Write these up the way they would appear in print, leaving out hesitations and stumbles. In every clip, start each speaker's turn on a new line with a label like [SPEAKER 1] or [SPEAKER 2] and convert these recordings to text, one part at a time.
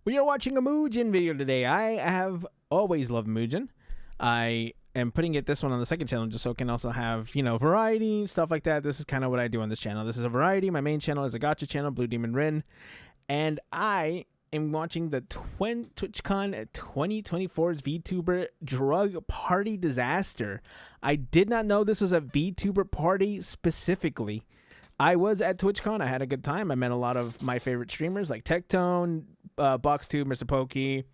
[SPEAKER 1] We are watching a Mujin video today. I have always loved Mujin. I am putting this one on the second channel just so it can also have, variety, stuff like that. This is kind of what I do on this channel. This is a variety. My main channel is a gacha channel, Blue Demon Rin. And I am watching the TwitchCon 2024's Vtuber drug party disaster. I did not know this was a Vtuber party specifically. I was at TwitchCon. I had a good time. I met a lot of my favorite streamers like Tectone, BoxTube, Mr. Pokey,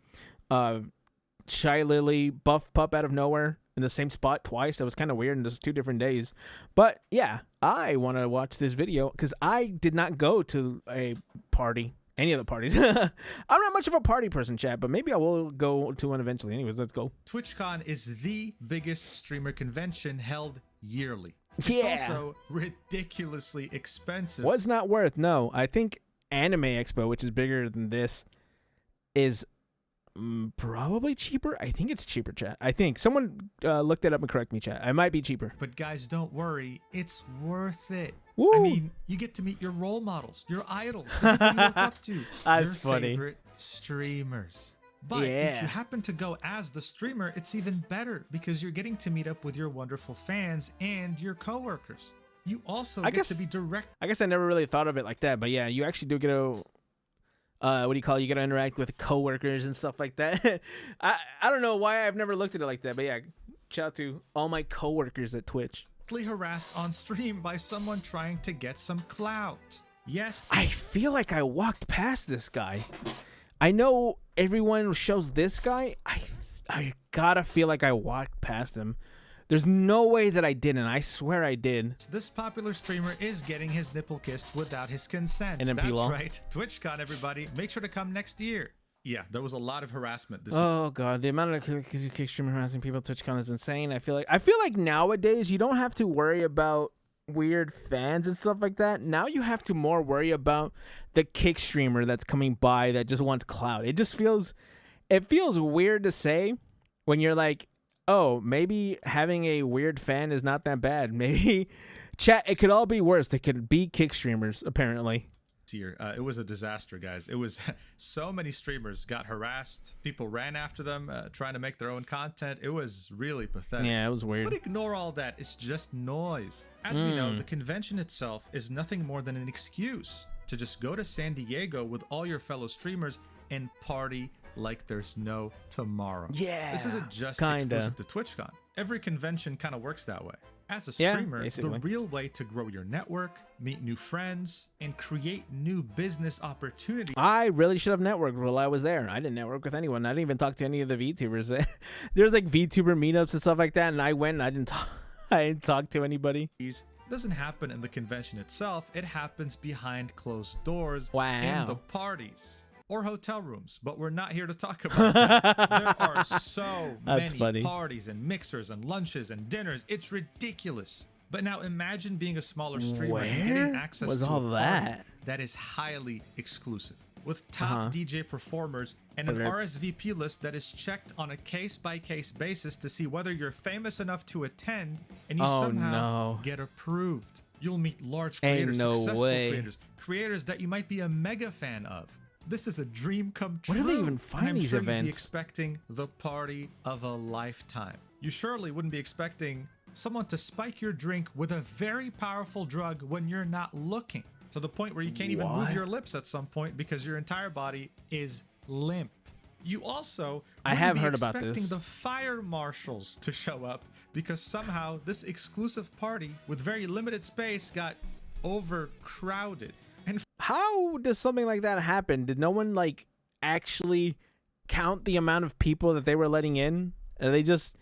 [SPEAKER 1] Shy Lily, Buff Pup out of nowhere in the same spot twice. That was kind of weird, and this was 2 different days. But yeah, I want to watch this video because I did not go to a party, any of the parties. I'm not much of a party person, chat, but maybe I will go to one eventually. Anyways, let's go.
[SPEAKER 2] TwitchCon is the biggest streamer convention held yearly. It's also ridiculously expensive.
[SPEAKER 1] Was not worth, no. I think Anime Expo, which is bigger than this, is probably cheaper. I think it's cheaper, chat. I think. Someone look that up and correct me, chat. I might be cheaper.
[SPEAKER 2] But guys, don't worry. It's worth it.
[SPEAKER 1] Woo.
[SPEAKER 2] I mean, you get to meet your role models, your idols, the people you look up to,
[SPEAKER 1] That's
[SPEAKER 2] your
[SPEAKER 1] funny.
[SPEAKER 2] favorite streamers. But if you happen to go as the streamer, it's even better because you're getting to meet up with your wonderful fans and your coworkers. You also get to be direct.
[SPEAKER 1] I guess I never really thought of it like that, but yeah, you actually do get to, you get to interact with coworkers and stuff like that. I don't know why I've never looked at it like that, but yeah, shout out to all my coworkers at Twitch.
[SPEAKER 2] Harassed on stream by someone trying to get some clout. Yes.
[SPEAKER 1] I feel like I walked past this guy. I know everyone shows this guy. I gotta feel like I walked past him. There's no way that I didn't. I swear I did.
[SPEAKER 2] This popular streamer is getting his nipple kissed without his consent.
[SPEAKER 1] NMP
[SPEAKER 2] That's
[SPEAKER 1] law.
[SPEAKER 2] right. TwitchCon, everybody. Make sure to come next year. Yeah, there was a lot of harassment this
[SPEAKER 1] Oh god, the amount of kick streamer harassing people at TwitchCon is insane. I feel like nowadays you don't have to worry about weird fans and stuff like that. Now you have to more worry about the kick streamer that's coming by that just wants clout. It feels weird to say when you're like, oh, maybe having a weird fan is not that bad. Maybe chat, it could all be worse. It could be kick streamers apparently.
[SPEAKER 2] year. It was a disaster, guys. It was so many streamers got harassed. People ran after them, trying to make their own content. It was really pathetic.
[SPEAKER 1] Yeah, it was weird.
[SPEAKER 2] But ignore all that. It's just noise. As we know, the convention itself is nothing more than an excuse to just go to San Diego with all your fellow streamers and party like there's no tomorrow.
[SPEAKER 1] Yeah,
[SPEAKER 2] this isn't just
[SPEAKER 1] kinda
[SPEAKER 2] exclusive to TwitchCon. Every convention kind of works that way. As a streamer, the real way to grow your network, meet new friends, and create new business opportunities.
[SPEAKER 1] I really should have networked while I was there. I didn't network with anyone. I didn't even talk to any of the VTubers. There's like VTuber meetups and stuff like that, and I went and I didn't talk to anybody.
[SPEAKER 2] Doesn't happen in the convention itself. It happens behind closed doors
[SPEAKER 1] Wow.
[SPEAKER 2] in the parties or hotel rooms, but we're not here to talk about that. There are so many parties and mixers and lunches and dinners. It's ridiculous. But now imagine being a smaller streamer and getting access to a party that is highly exclusive, with top DJ performers and an RSVP list that is checked on a case-by-case basis to see whether you're famous enough to attend, and you somehow get approved. You'll meet large creators, successful creators that you might be a mega fan of. This is a dream come true.
[SPEAKER 1] Where do they even find these events?
[SPEAKER 2] You'd be expecting the party of a lifetime. You surely wouldn't be expecting someone to spike your drink with a very powerful drug when you're not looking, to the point where you can't even move your lips at some point because your entire body is limp. You also wouldn't be expecting the fire marshals to show up because somehow this exclusive party with very limited space got overcrowded. And
[SPEAKER 1] how does something like that happen? Did no one like actually count the amount of people that they were letting in? Are they just,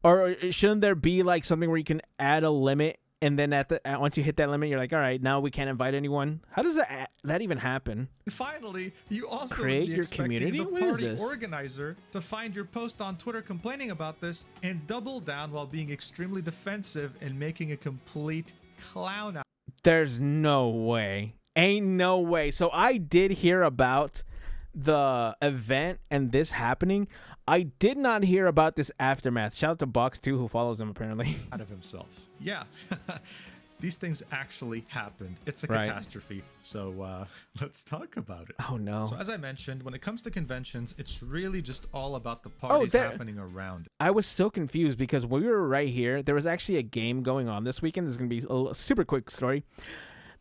[SPEAKER 1] or shouldn't there be like something where you can add a limit, and then once you hit that limit, you're like, all right, now we can't invite anyone? How does that even happen?
[SPEAKER 2] Finally, you also
[SPEAKER 1] create
[SPEAKER 2] be
[SPEAKER 1] your community.
[SPEAKER 2] The party organizer to find your post on Twitter complaining about this and double down while being extremely defensive and making a complete clown out.
[SPEAKER 1] There's no way. Ain't no way. So I did hear about the event and this happening. I did not hear about this aftermath. Shout out to Box2 who follows him apparently.
[SPEAKER 2] Out of himself. Yeah. These things actually happened. It's a
[SPEAKER 1] Right.
[SPEAKER 2] catastrophe. So let's talk about it.
[SPEAKER 1] Oh no.
[SPEAKER 2] So as I mentioned, when it comes to conventions, it's really just all about the parties happening around it.
[SPEAKER 1] I was so confused because when we were right here, there was actually a game going on this weekend. This is going to be a super quick story.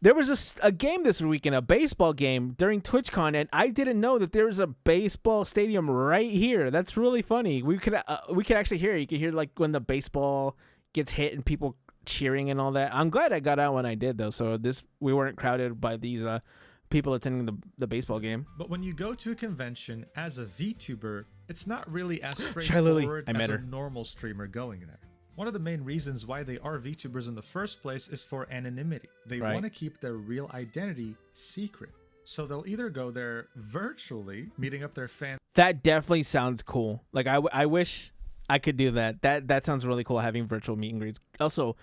[SPEAKER 1] There was a game this weekend, a baseball game during TwitchCon, and I didn't know that there was a baseball stadium right here. That's really funny. We could actually hear it. You could hear like when the baseball gets hit and people cheering and all that. I'm glad I got out when I did though, so we weren't crowded by these people attending the baseball game.
[SPEAKER 2] But when you go to a convention as a VTuber, it's not really as straightforward as a normal streamer going there. One of the main reasons why they are VTubers in the first place is for anonymity. They want to keep their real identity secret. So they'll either go there virtually, meeting up their fans.
[SPEAKER 1] That definitely sounds cool. Like I wish I could do that. That sounds really cool, having virtual meet and greets. Also,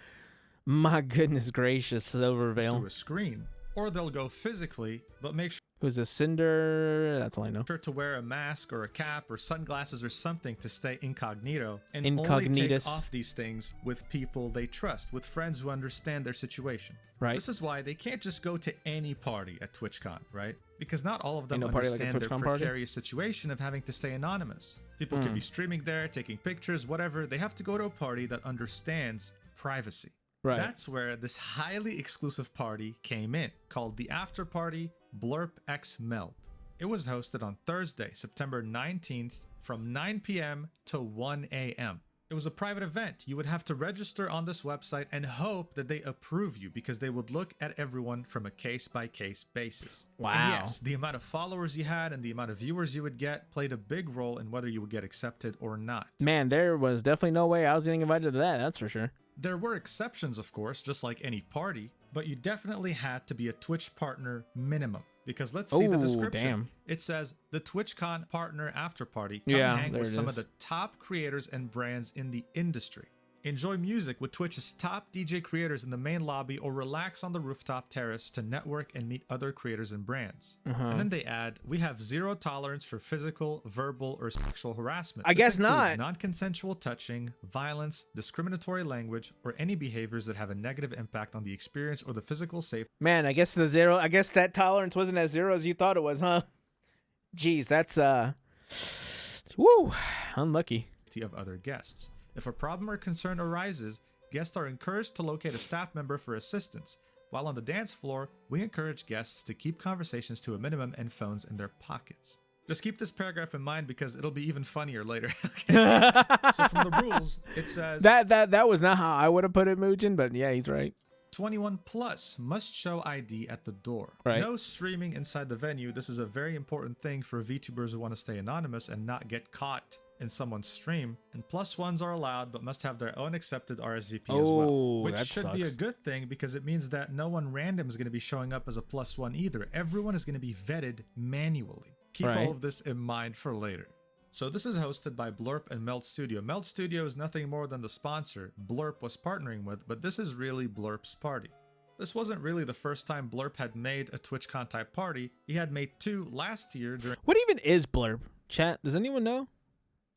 [SPEAKER 1] my goodness gracious, Silvervale.
[SPEAKER 2] Through a screen. Or they'll go physically, but make sure
[SPEAKER 1] Who's this? Cinder? That's all I know.
[SPEAKER 2] to wear a mask or a cap or sunglasses or something to stay incognito, and only take off these things with people they trust, with friends who understand their situation.
[SPEAKER 1] Right.
[SPEAKER 2] This is why they can't just go to any party at TwitchCon, right? Because not all of them
[SPEAKER 1] Like
[SPEAKER 2] understand their precarious situation of having to stay anonymous. People could be streaming there, taking pictures, whatever. They have to go to a party that understands privacy.
[SPEAKER 1] Right.
[SPEAKER 2] That's where this highly exclusive party came in, called the After Party Blurp X Melt. It was hosted on Thursday, September 19th from 9 p.m. to 1 a.m. It was a private event. You would have to register on this website and hope that they approve you, because they would look at everyone from a case-by-case basis.
[SPEAKER 1] Wow.
[SPEAKER 2] And yes, the amount of followers you had and the amount of viewers you would get played a big role in whether you would get accepted or not.
[SPEAKER 1] Man, there was definitely no way I was getting invited to that, that's for sure.
[SPEAKER 2] There were exceptions, of course, just like any party, but you definitely had to be a Twitch partner minimum. Because let's see the description.
[SPEAKER 1] Damn.
[SPEAKER 2] It says, the TwitchCon Partner After Party. Come hang with some of the top creators and brands in the industry. Enjoy music with Twitch's top DJ creators in the main lobby, or relax on the rooftop terrace to network and meet other creators and brands. And then they add, we have zero tolerance for physical, verbal, or sexual harassment.
[SPEAKER 1] I guess not.
[SPEAKER 2] Non-consensual touching, violence, discriminatory language, or any behaviors that have a negative impact on the experience or the physical safety.
[SPEAKER 1] Man, I guess that tolerance wasn't as zero as you thought it was, huh? Jeez, that's woo, unlucky.
[SPEAKER 2] Of other guests. If a problem or concern arises, guests are encouraged to locate a staff member for assistance. While on the dance floor, we encourage guests to keep conversations to a minimum and phones in their pockets. Just keep this paragraph in mind because it'll be even funnier later. Okay. So from the rules, it says
[SPEAKER 1] that was not how I would have put it, Mujin, but yeah, he's right.
[SPEAKER 2] 21 plus must show ID at the door.
[SPEAKER 1] Right.
[SPEAKER 2] No streaming inside the venue. This is a very important thing for VTubers who want to stay anonymous and not get caught in someone's stream. And +1s are allowed, but must have their own accepted RSVP as well. Which should be a good thing, because it means that no one random is going to be showing up as a +1 either. Everyone is going to be vetted manually. Keep all of this in mind for later. So this is hosted by Blurp and Melt Studio. Melt Studio is nothing more than the sponsor Blurp was partnering with, but this is really Blurp's party. This wasn't really the first time Blurp had made a TwitchCon type party. He had made 2 last year during...
[SPEAKER 1] What even is Blurp? Chat, does anyone know?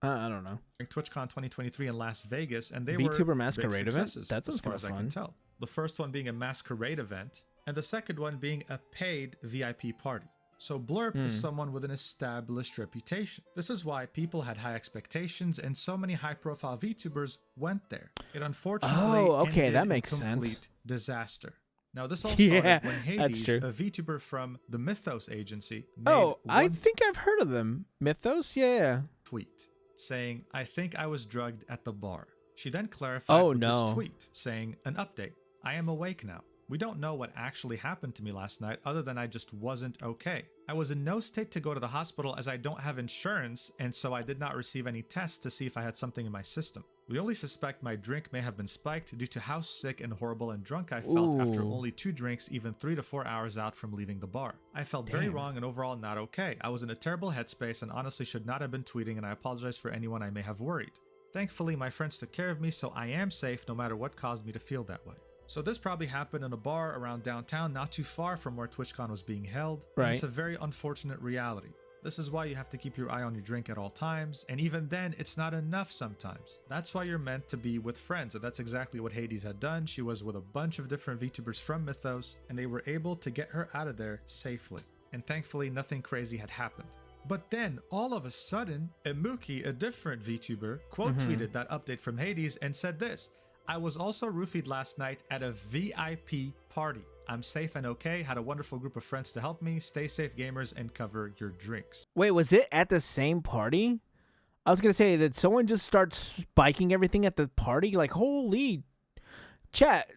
[SPEAKER 1] I don't know.
[SPEAKER 2] TwitchCon 2023 in Las Vegas, and they
[SPEAKER 1] VTuber
[SPEAKER 2] were
[SPEAKER 1] Masquerade
[SPEAKER 2] big
[SPEAKER 1] event. That's
[SPEAKER 2] as far as I can tell. The first one being a masquerade event, and the second one being a paid VIP party. So Blurp is someone with an established reputation. This is why people had high expectations, and so many high-profile VTubers went there. It unfortunately ended
[SPEAKER 1] that makes
[SPEAKER 2] in complete
[SPEAKER 1] sense.
[SPEAKER 2] disaster. Now this all started when Hades,
[SPEAKER 1] true.
[SPEAKER 2] a VTuber from the Mythos agency, made
[SPEAKER 1] I think I've heard of them. Mythos, yeah.
[SPEAKER 2] Tweet saying, "I think I was drugged at the bar." She then clarified this tweet saying, "An update. I am awake now. We don't know what actually happened to me last night other than I just wasn't okay. I was in no state to go to the hospital as I don't have insurance, and so I did not receive any tests to see if I had something in my system. We only suspect my drink may have been spiked due to how sick and horrible and drunk I felt after only 2 drinks, even 3 to 4 hours out from leaving the bar. I felt very wrong and overall not okay. I was in a terrible headspace and honestly should not have been tweeting, and I apologize for anyone I may have worried. Thankfully, my friends took care of me, so I am safe no matter what caused me to feel that way." So this probably happened in a bar around downtown, not too far from where TwitchCon was being held.
[SPEAKER 1] Right.
[SPEAKER 2] And it's a very unfortunate reality. This is why you have to keep your eye on your drink at all times, and even then, it's not enough sometimes. That's why you're meant to be with friends, and that's exactly what Hades had done. She was with a bunch of different VTubers from Mythos, and they were able to get her out of there safely. And thankfully, nothing crazy had happened. But then, all of a sudden, Imuki, a different VTuber, quote tweeted that update from Hades and said this: "I was also roofied last night at a VIP party. I'm safe and okay, had a wonderful group of friends to help me. Stay safe, gamers, and cover your drinks."
[SPEAKER 1] Wait, was it at the same party? I was going to say that someone just starts spiking everything at the party. Like, holy chat.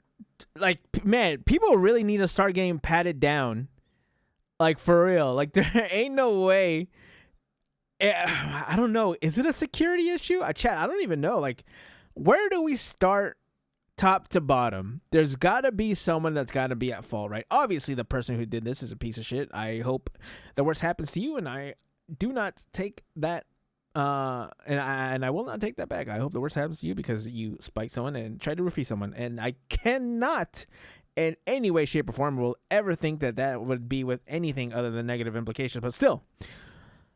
[SPEAKER 1] Like, man, people really need to start getting patted down. Like, for real. Like, there ain't no way. I don't know. Is it a security issue? Chat, I don't even know. Like, where do we start top to bottom? There's got to be someone that's got to be at fault, right? Obviously, the person who did this is a piece of shit. I hope the worst happens to you, and I do not take that. And I will not take that back. I hope the worst happens to you because you spiked someone and tried to roofie someone. And I cannot in any way, shape, or form will ever think that that would be with anything other than negative implications. But still,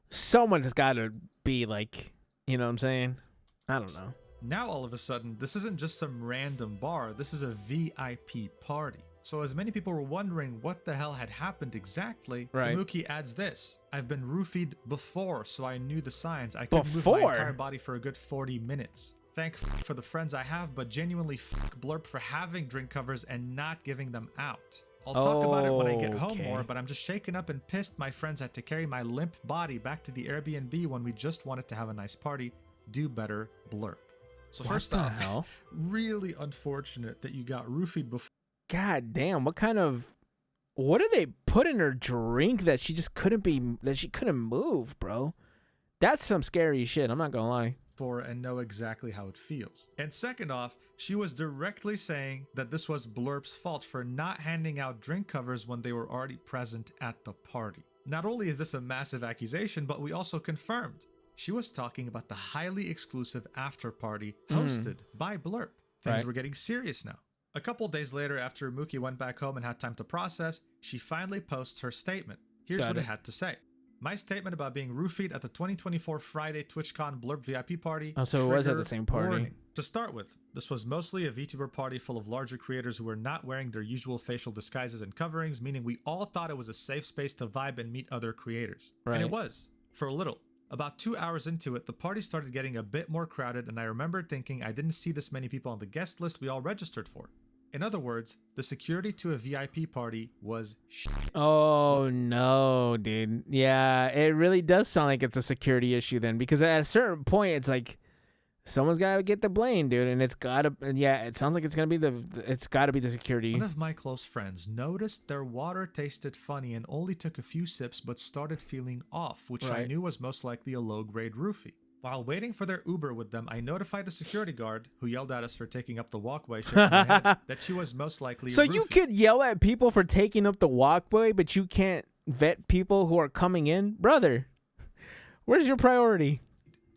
[SPEAKER 1] someone has got to be like, you know what I'm saying? I don't know.
[SPEAKER 2] Now, all of a sudden, this isn't just some random bar. This is a VIP party. So as many people were wondering what the hell had happened exactly, Imuki adds this: "I've been roofied before, so I knew the signs. I couldn't move my entire body for a good 40 minutes. Thank for the friends I have, but genuinely Blurp for having drink covers and not giving them out. I'll talk about it when I get home more, but I'm just shaken up and pissed my friends had to carry my limp body back to the Airbnb when we just wanted to have a nice party. Do better, Blurp." So first off, really unfortunate that you got roofied before.
[SPEAKER 1] God damn, what did they put in her drink that she just couldn't move, bro? That's some scary shit, I'm not gonna lie.
[SPEAKER 2] And know exactly how it feels. And second off, she was directly saying that this was Blurp's fault for not handing out drink covers when they were already present at the party. Not only is this a massive accusation, but we also confirmed she was talking about the highly exclusive after party hosted by Blurp. Things were getting serious now. A couple days later, after Imuki went back home and had time to process, she finally posts her statement. Here's what it had to say. "My statement about being roofied at the 2024 Friday TwitchCon Blurp VIP party."
[SPEAKER 1] Oh, so it was at the same party.
[SPEAKER 2] Warning. To start with, this was mostly a VTuber party full of larger creators who were not wearing their usual facial disguises and coverings, meaning we all thought it was a safe space to vibe and meet other creators. And it was, for a little. About 2 hours into it, the party started getting a bit more crowded, and I remembered thinking I didn't see this many people on the guest list we all registered for. In other words, the security to a VIP party was shit.
[SPEAKER 1] Oh no, dude. Yeah, it really does sound like it's a security issue then, because at a certain point, it's like someone's got to get the blame, dude, and it's gotta. Yeah, it sounds like it's gonna be it's got to be the security.
[SPEAKER 2] One of my close friends noticed their water tasted funny and only took a few sips, but started feeling off, which I knew was most likely a low-grade roofie. While waiting for their Uber with them, I notified the security guard, who yelled at us for taking up the walkway, shaking my head, that she was most likely
[SPEAKER 1] So
[SPEAKER 2] roofie.
[SPEAKER 1] You could yell at people for taking up the walkway, but you can't vet people who are coming in? Brother, where's your priority?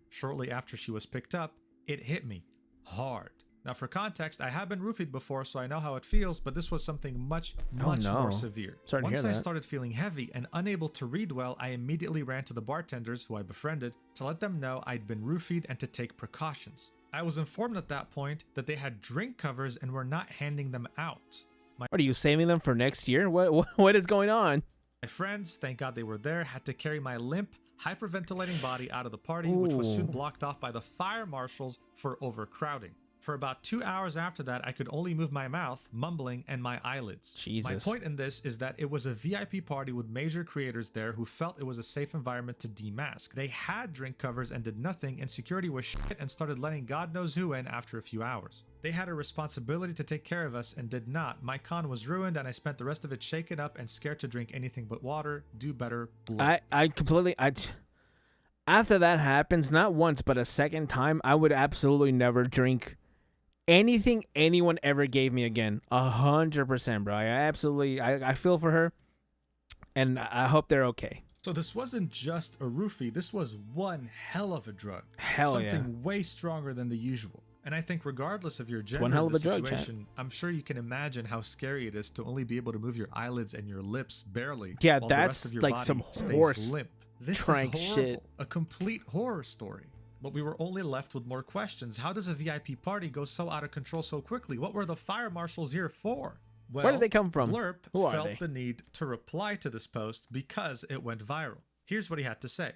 [SPEAKER 2] Shortly after she was picked up, it hit me hard. Now, for context, I have been roofied before, so I know how it feels, but this was something much more severe. Once I started feeling heavy and unable to read well, I immediately ran to the bartenders, who I befriended, to let them know I'd been roofied and to take precautions. I was informed at that point that they had drink covers and were not handing them out.
[SPEAKER 1] What, are you saving them for next year? What is going on?
[SPEAKER 2] My friends, thank God they were there, had to carry my limp, hyperventilating body out of the party, which was soon blocked off by the fire marshals for overcrowding. For about 2 hours after that, I could only move my mouth, mumbling, and my eyelids.
[SPEAKER 1] Jesus.
[SPEAKER 2] My point in this is that it was a VIP party with major creators there who felt it was a safe environment to demask. They had drink covers and did nothing, and security was shit and started letting God knows who in after a few hours. They had a responsibility to take care of us and did not. My con was ruined, and I spent the rest of it shaken up and scared to drink anything but water. Do better, blood.
[SPEAKER 1] After that happens, not once, but a second time, I would absolutely never drink anything anyone ever gave me again. 100%, bro. I feel for her, and I hope they're okay.
[SPEAKER 2] So this wasn't just a roofie. This was one hell of a drug. Something way stronger than the usual. And I think regardless of your gender in this situation, I'm sure you can imagine how scary it is to only be able to move your eyelids and your lips barely.
[SPEAKER 1] Yeah,
[SPEAKER 2] while
[SPEAKER 1] that's
[SPEAKER 2] the rest of your
[SPEAKER 1] like
[SPEAKER 2] body
[SPEAKER 1] some
[SPEAKER 2] stays
[SPEAKER 1] horse
[SPEAKER 2] limp. This
[SPEAKER 1] Trank
[SPEAKER 2] is horrible.
[SPEAKER 1] shit.
[SPEAKER 2] A complete horror story. But we were only left with more questions. How does a VIP party go so out of control so quickly? What were the fire marshals here for? Well,
[SPEAKER 1] Where did they come from?
[SPEAKER 2] Blurp
[SPEAKER 1] Who are
[SPEAKER 2] felt
[SPEAKER 1] they?
[SPEAKER 2] the need to reply to this post because it went viral. Here's what he had to say.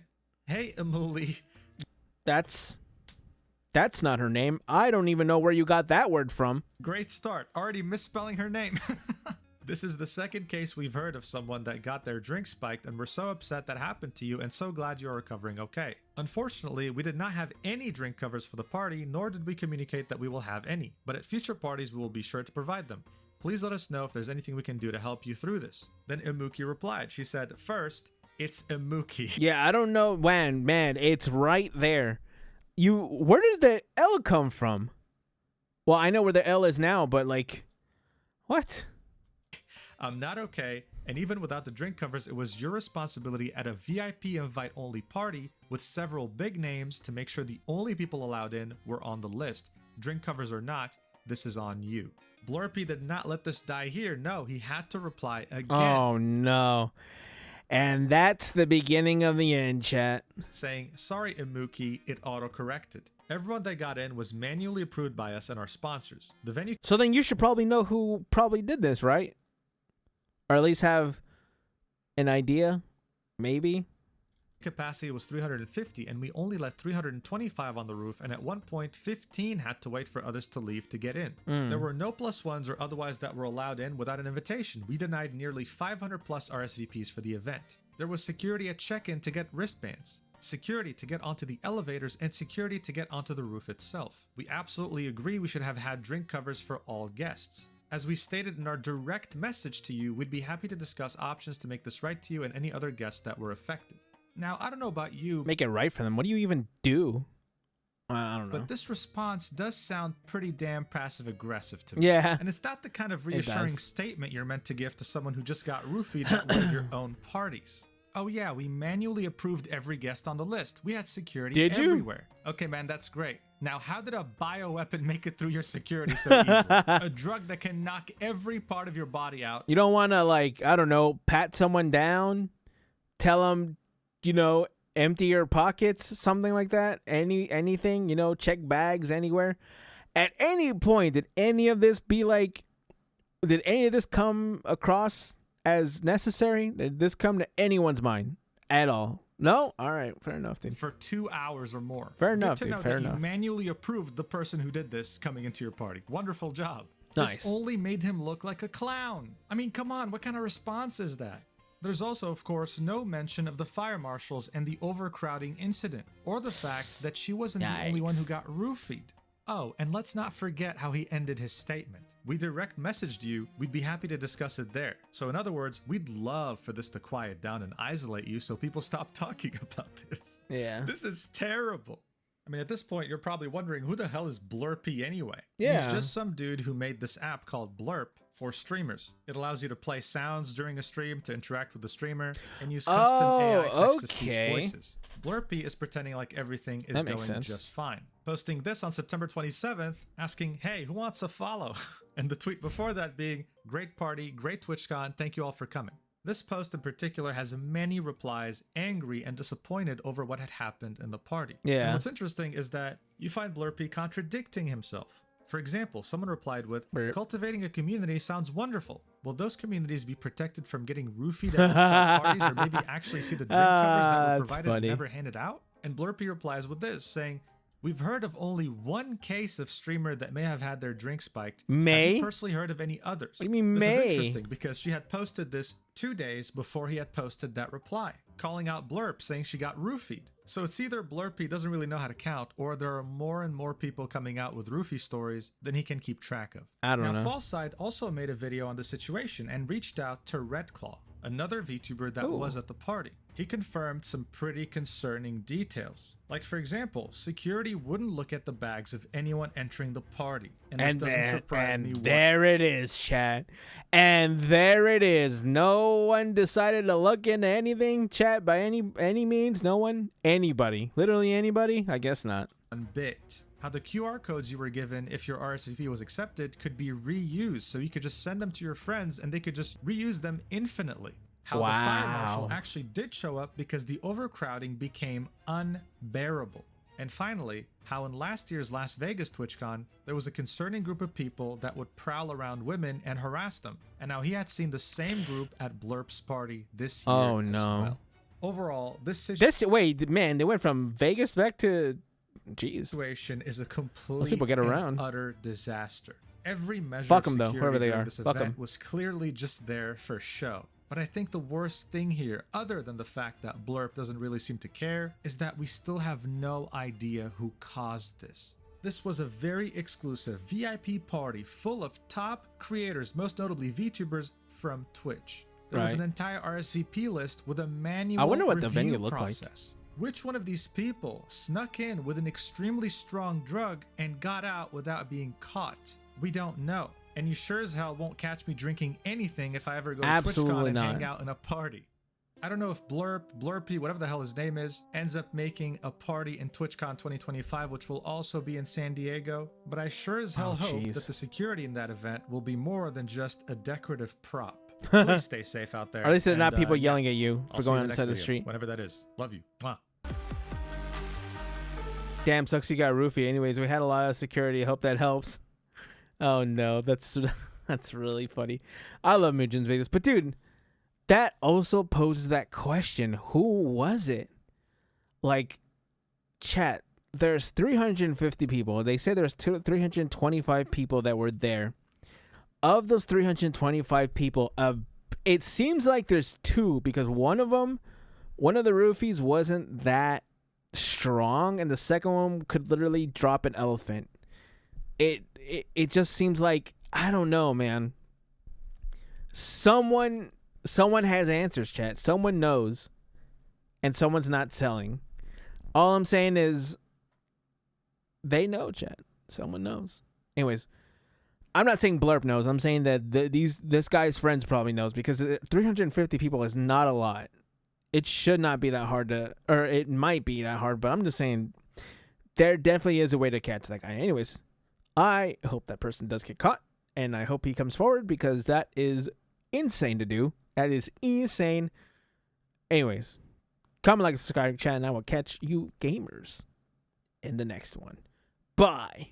[SPEAKER 2] Hey, Emuli.
[SPEAKER 1] That's not her name. I don't even know where you got that word from.
[SPEAKER 2] Great start. Already misspelling her name. This is the second case we've heard of someone that got their drink spiked, and we're so upset that happened to you and so glad you're recovering okay. Unfortunately, we did not have any drink covers for the party, nor did we communicate that we will have any, but at future parties we will be sure to provide them. Please let us know if there's anything we can do to help you through this. Then Imuki replied. She said, first, it's Imuki.
[SPEAKER 1] Yeah, I don't know when, man, it's right there. Where did the L come from? Well, I know where the L is now, but like, what?
[SPEAKER 2] I'm not okay, and even without the drink covers, it was your responsibility at a VIP invite-only party with several big names to make sure the only people allowed in were on the list. Drink covers or not, this is on you. Blurpy did not let this die here. No, he had to reply again.
[SPEAKER 1] Oh, no. And that's the beginning of the end, chat.
[SPEAKER 2] Saying, sorry, Imuki, it auto-corrected. Everyone that got in was manually approved by us and our sponsors. The venue...
[SPEAKER 1] So then you should probably know who probably did this, right? Or at least have an idea, maybe.
[SPEAKER 2] Capacity was 350 and we only let 325 on the roof, and at one point 15 had to wait for others to leave to get in. There were no +1s or otherwise that were allowed in without an invitation. We denied nearly 500 plus RSVPs for the event. There was security at check-in to get wristbands, security to get onto the elevators, and security to get onto the roof itself. We absolutely agree we should have had drink covers for all guests. As we stated in our direct message to you, we'd be happy to discuss options to make this right to you and any other guests that were affected. Now, I don't know about you.
[SPEAKER 1] Make it right for them. What do you even do? I don't know.
[SPEAKER 2] But this response does sound pretty damn passive-aggressive to me.
[SPEAKER 1] Yeah.
[SPEAKER 2] And it's not the kind of reassuring statement you're meant to give to someone who just got roofied at one of your own parties. Oh yeah, we manually approved every guest on the list. We had security everywhere. Okay, man, that's great. Now, how did a bioweapon make it through your security so easily? A drug that can knock every part of your body out.
[SPEAKER 1] You don't want to, like, I don't know, pat someone down, tell them, you know, empty your pockets, something like that. Anything, you know, check bags anywhere. At any point, did any of this come across as necessary? Did this come to anyone's mind at all? No? All right. Fair enough, dude.
[SPEAKER 2] For 2 hours or more.
[SPEAKER 1] Fair enough,
[SPEAKER 2] Good to know
[SPEAKER 1] Fair
[SPEAKER 2] that
[SPEAKER 1] enough.
[SPEAKER 2] You manually approved the person who did this coming into your party. Wonderful job.
[SPEAKER 1] Nice.
[SPEAKER 2] This only made him look like a clown. I mean, come on. What kind of response is that? There's also, of course, no mention of the fire marshals and the overcrowding incident, or the fact that she wasn't the only one who got roofied. Oh, and let's not forget how he ended his statement. We direct messaged you, we'd be happy to discuss it there. So in other words, we'd love for this to quiet down and isolate you so people stop talking about this.
[SPEAKER 1] Yeah.
[SPEAKER 2] This is terrible. I mean, at this point, you're probably wondering, who the hell is Blurpy anyway?
[SPEAKER 1] Yeah.
[SPEAKER 2] He's just some dude who made this app called Blurp for streamers. It allows you to play sounds during a stream to interact with the streamer and use custom AI text-to-speech voices. Blurpy is pretending like everything is going just fine. Posting this on September 27th, asking, hey, who wants a follow? And the tweet before that being, great party, great TwitchCon, thank you all for coming. This post in particular has many replies angry and disappointed over what had happened in the party.
[SPEAKER 1] Yeah.
[SPEAKER 2] And what's interesting is that you find Blurpy contradicting himself. For example, someone replied with, cultivating a community sounds wonderful. Will those communities be protected from getting roofied at rooftop parties, or maybe actually see the drink covers that were provided and never handed out? And Blurpy replies with this, saying, we've heard of only one case of streamer that may have had their drink spiked. Have you personally heard of any others?
[SPEAKER 1] What do you mean,
[SPEAKER 2] This is interesting because she had posted this 2 days before he had posted that reply, calling out Blurp, saying she got roofied. So it's either Blurpy doesn't really know how to count, or there are more and more people coming out with roofie stories than he can keep track of.
[SPEAKER 1] I don't know.
[SPEAKER 2] Now, Falside also made a video on the situation and reached out to Redclaw, another VTuber that was at the party. He confirmed some pretty concerning details. Like, for example, security wouldn't look at the bags of anyone entering the party. And this doesn't surprise me.
[SPEAKER 1] There it is, chat. And there it is. No one decided to look into anything, chat, by any means. No one? Anybody. Literally anybody? I guess not.
[SPEAKER 2] One bit. How the QR codes you were given if your RSVP was accepted could be reused, so you could just send them to your friends and they could just reuse them infinitely. how the fire marshal actually did show up because the overcrowding became unbearable. And finally, how in last year's Las Vegas TwitchCon, there was a concerning group of people that would prowl around women and harass them. And now he had seen the same group at Blurp's party this year as well. Overall,
[SPEAKER 1] wait, man, they went from Vegas back to, jeez.
[SPEAKER 2] Situation is a complete and utter disaster. Every measure
[SPEAKER 1] Fuck
[SPEAKER 2] of
[SPEAKER 1] them,
[SPEAKER 2] security
[SPEAKER 1] though, whoever they
[SPEAKER 2] during
[SPEAKER 1] are.
[SPEAKER 2] this
[SPEAKER 1] Fuck
[SPEAKER 2] event
[SPEAKER 1] 'em.
[SPEAKER 2] was clearly just there for show. But I think the worst thing here, other than the fact that Blurp doesn't really seem to care, is that we still have no idea who caused this. This was a very exclusive VIP party full of top creators, most notably VTubers from Twitch. There was an entire RSVP list with a manual
[SPEAKER 1] I wonder what the
[SPEAKER 2] review
[SPEAKER 1] venue looked
[SPEAKER 2] process. Which one of these people snuck in with an extremely strong drug and got out without being caught? We don't know. And you sure as hell won't catch me drinking anything if I ever go to TwitchCon and hang out in a party. I don't know if Blurpy, whatever the hell his name is, ends up making a party in TwitchCon 2025, which will also be in San Diego, but I sure as hell hope that the security in that event will be more than just a decorative prop. Please stay safe out there.
[SPEAKER 1] Or at least they're not people yelling at you for going on the side of the street.
[SPEAKER 2] Whatever that is. Love you. Mwah.
[SPEAKER 1] Damn, sucks you got roofie. Anyways, we had a lot of security. I hope that helps. Oh no, that's really funny. I love Mujin's videos, but dude, that also poses that question: who was it? Like, chat. There's 350 people. They say there's 325 people that were there. Of those 325 people, it seems like there's two, because one of the roofies wasn't that strong, and the second one could literally drop an elephant. It just seems like, I don't know, man. Someone has answers, chat. Someone knows, and someone's not telling. All I'm saying is, they know, chat. Someone knows. Anyways, I'm not saying Blurp knows. I'm saying that this guy's friends probably knows, because 350 people is not a lot. It should not be that hard or it might be that hard, but I'm just saying there definitely is a way to catch that guy. Anyways, I hope that person does get caught, and I hope he comes forward, because that is insane to do. That is insane. Anyways, comment, like, subscribe, chat, and I will catch you gamers in the next one. Bye.